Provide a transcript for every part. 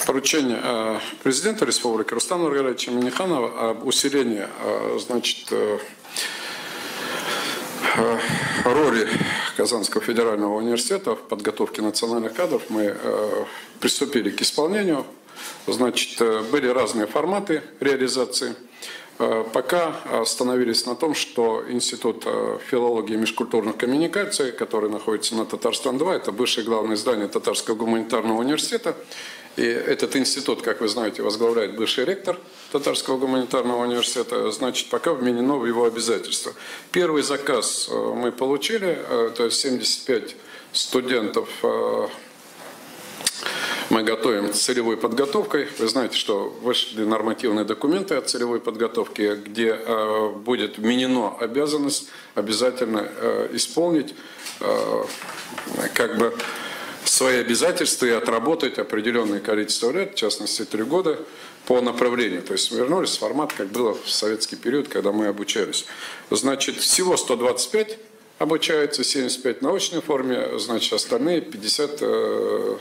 поручение президента Республики Рустама Нургалиевича Минниханова об усилении, значит, роли Казанского федерального университета в подготовке национальных кадров мы приступили к исполнению. Значит, были разные форматы реализации. Пока остановились на том, что Институт филологии и межкультурных коммуникаций, который находится на Татарстан-2, это бывшее главное здание Татарского гуманитарного университета. И этот институт, как вы знаете, возглавляет бывший ректор Татарского гуманитарного университета. Значит, пока вменено в его обязательства. Первый заказ мы получили, то есть 75 студентов мы готовим с целевой подготовкой. Вы знаете, что вышли нормативные документы о целевой подготовке, где будет вменено обязанность обязательно исполнить как бы свои обязательства и отработать определенное количество лет, в частности 3 года, по направлению. То есть вернулись в формат, как было в советский период, когда мы обучались. Значит, всего 125 обучаются, 75 в научной форме, значит, остальные 50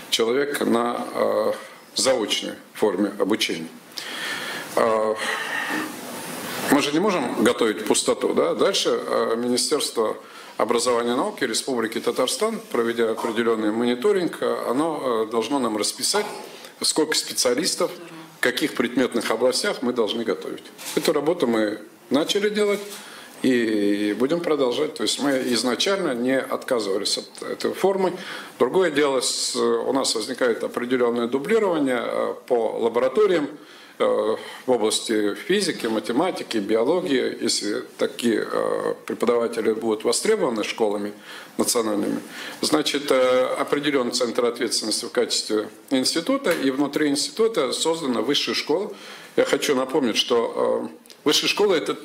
человек на заочной форме обучения. Мы же не можем готовить пустоту, да? Дальше Министерство образования и науки Республики Татарстан, проведя определенный мониторинг, оно должно нам расписать, сколько специалистов, в каких предметных областях мы должны готовить. Эту работу мы начали делать и будем продолжать. То есть мы изначально не отказывались от этой формы. Другое дело, у нас возникает определенное дублирование по лабораториям в области физики, математики, биологии. Если такие преподаватели будут востребованы школами национальными, значит, определен центр ответственности в качестве института, и внутри института создана высшая школа. Я хочу напомнить, что высшая школа – это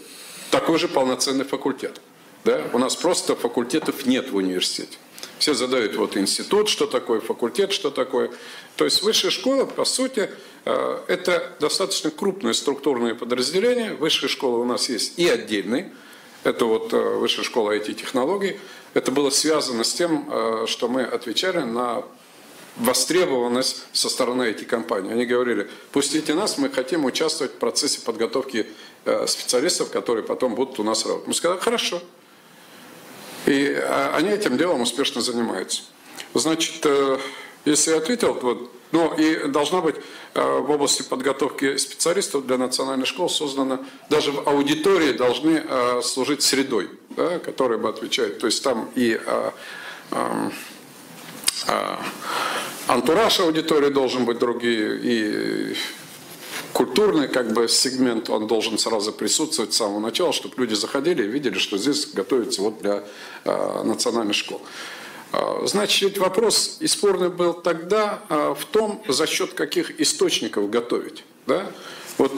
такой же полноценный факультет. Да? У нас просто факультетов нет в университете. Все задают, вот институт, что такое, факультет, что такое. То есть высшая школа, по сути, это достаточно крупное структурное подразделение. Высшая школа у нас есть и отдельные. Это вот высшая школа IT-технологий. Это было связано с тем, что мы отвечали на востребованность со стороны IT-компаний. Они говорили, пустите нас, мы хотим участвовать в процессе подготовки специалистов, которые потом будут у нас работать. Мы сказали, хорошо. И они этим делом успешно занимаются. Значит, если я ответил, вот, ну и должна быть в области подготовки специалистов для национальных школ создана, даже в аудитории должны служить средой, да, которая бы отвечает. То есть там и антураж аудитории должен быть другие, и культурный как бы сегмент, он должен сразу присутствовать с самого начала, чтобы люди заходили и видели, что здесь готовится вот для национальных школ. Значит, вопрос и спорный был тогда в том, за счет каких источников готовить. Да? Вот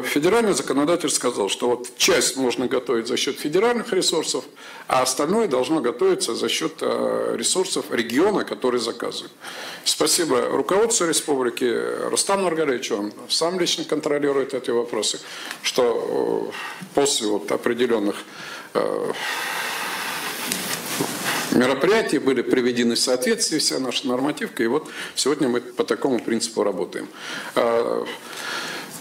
федеральный законодатель сказал, что вот часть можно готовить за счет федеральных ресурсов, а остальное должно готовиться за счет ресурсов региона, который заказывает. Спасибо руководству республики, Рустаму Нургалиевичу, он сам лично контролирует эти вопросы, что после вот определенных мероприятий были приведены в соответствие вся наша нормативка, и вот сегодня мы по такому принципу работаем.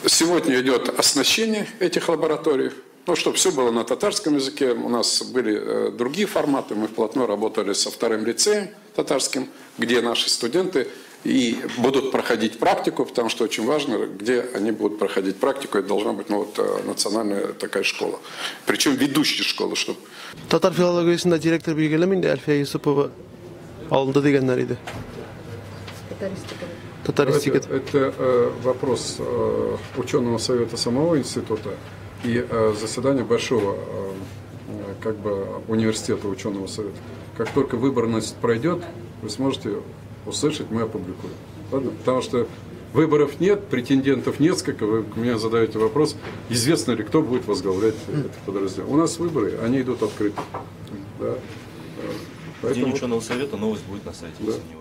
Сегодня идет оснащение этих лабораторий. Ну, чтобы все было на татарском языке. У нас были другие форматы. Мы вплотную работали со вторым лицеем татарским, где наши студенты и будут проходить практику, потому что очень важно, где они будут проходить практику. Это должна быть, ну, вот, национальная такая школа. Причем ведущая школа. Чтобы... Татар филологиясында директор белгилеминде Альфия Юсупова алдында дегеннәр иде. Это вопрос ученого совета самого института и заседания большого как бы университета ученого совета. Как только выборность пройдет, вы сможете услышать, мы опубликуем. Ладно? Потому что выборов нет, претендентов несколько. Вы мне задаете вопрос, известно ли, кто будет возглавлять это подразделение. У нас выборы, они идут открыто. Да. В день ученого совета новость будет на сайте, да. если не